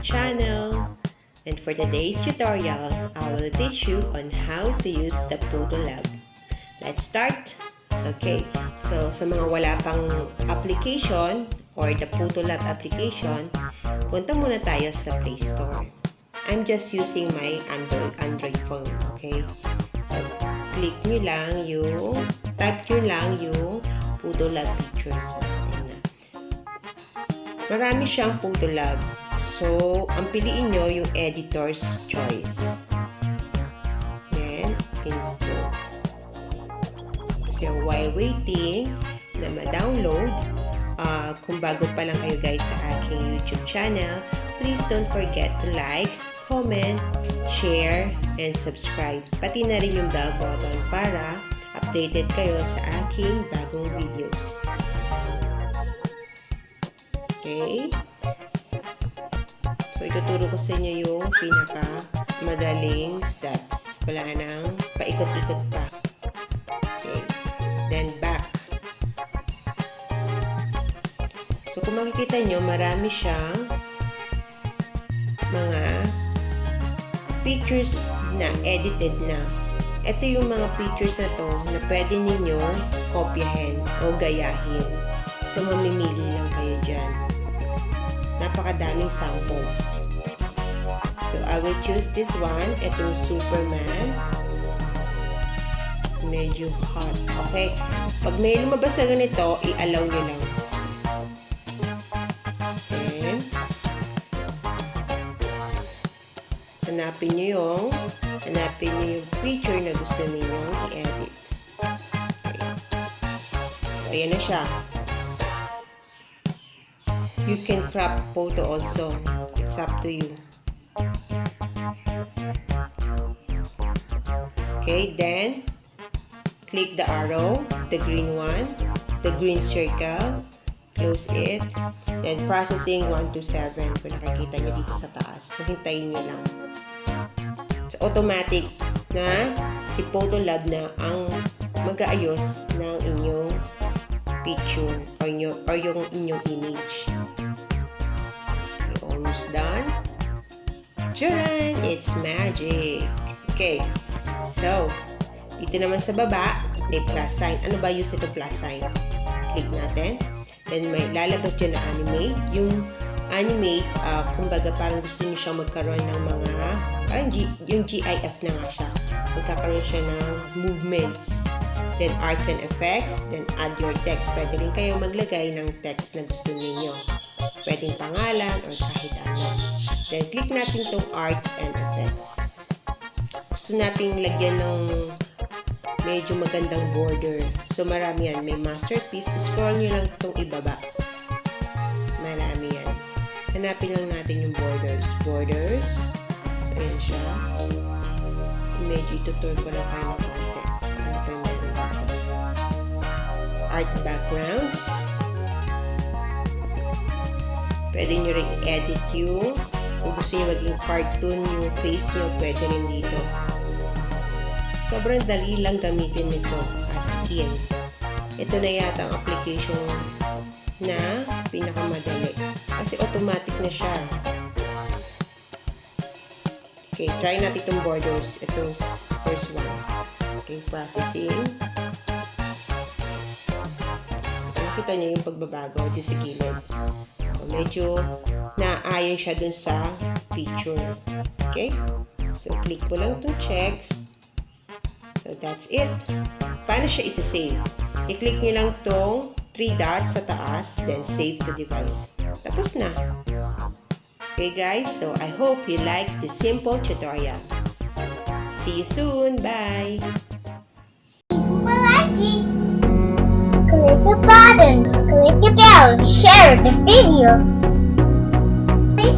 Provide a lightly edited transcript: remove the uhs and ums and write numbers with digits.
channel. And for today's tutorial, I will teach you on how to use the PixelLab. Let's start! Okay, so sa mga wala pang application or the PixelLab application, punta muna tayo sa Play Store. I'm just using my Android phone, okay? So, click nyo lang yung, type nyo lang yung PixelLab pictures. Marami siyang PixelLab. So, ang piliin nyo yung editor's choice. Then, install. So, while waiting na ma-download, kung bago pa lang kayo guys sa aking YouTube channel, please don't forget to like, comment, share, and subscribe. Pati na rin yung bell button para updated kayo sa aking bagong videos. Okay? So, ituturo ko sa inyo yung pinaka-madaling steps. Wala nang paikot-ikot pa. Okay. Then, back. So, kung makikita nyo, marami siyang mga pictures na edited na. Ito yung mga pictures na to na pwede ninyo kopyahin o gayahin. So, mamimili lang kayo dyan. Napakadaming samples. So, I will choose this one. Itong Superman. Medyo hot. Okay. Pag may lumabas na ganito, i-allow nyo lang. Then, hanapin nyo yung picture na gusto ninyong i-edit. Okay. So, ayan na siya. You can crop photo also. It's up to you. Okay, then click the arrow, the green one, the green circle, close it, then processing 1 to 7. Kung nakikita nyo dito sa taas. So, hintayin nyo lang. So, automatic na si PixelLab na ang mag-aayos ng inyong picture or yung inyong image. Almost done. Tcharan! It's magic! Okay. So, dito naman sa baba, may plus sign. Ano ba use ito plus sign? Click natin. Then, may lalabas dyan na animate. Yung animate, kumbaga parang gusto nyo siyang magkaroon ng mga, parang yung GIF na nga siya. Magkakaroon siya ng movements. Then, arts and effects. Then, add your text. Pwede rin kayo maglagay ng text na gusto niyo. Pwedeng pangalan or kahit ano. Then, click natin itong arts and effects. Gusto natin lagyan ng medyo magandang border. So, marami yan. May masterpiece. Scroll nyo lang itong ibaba. Marami yan. Hanapin lang natin yung borders. Borders. So, ayan siya. Medyo itutur ko lang kayo ng konti. Art backgrounds. Pwede nyo rin edit yung kung gusto nyo maging cartoon yung face nyo, pwede rin dito. Sobrang dali lang gamitin nito as in. Ito na yata ang application na pinakamadali. Kasi automatic na siya. Okay, try natin itong borders. Itong first one. Okay, processing. Nakita nyo yung pagbabago dito sa gilid. Medyo naayon siya dun sa picture. Okay? So, click mo lang itong check. So, that's it. Paano siya isa-save? I-click nyo lang itong 3 dots sa taas, then save to device. Tapos na. Okay guys, so I hope you like this simple tutorial. See you soon. Bye! Click the button, click the bell, share the video. Please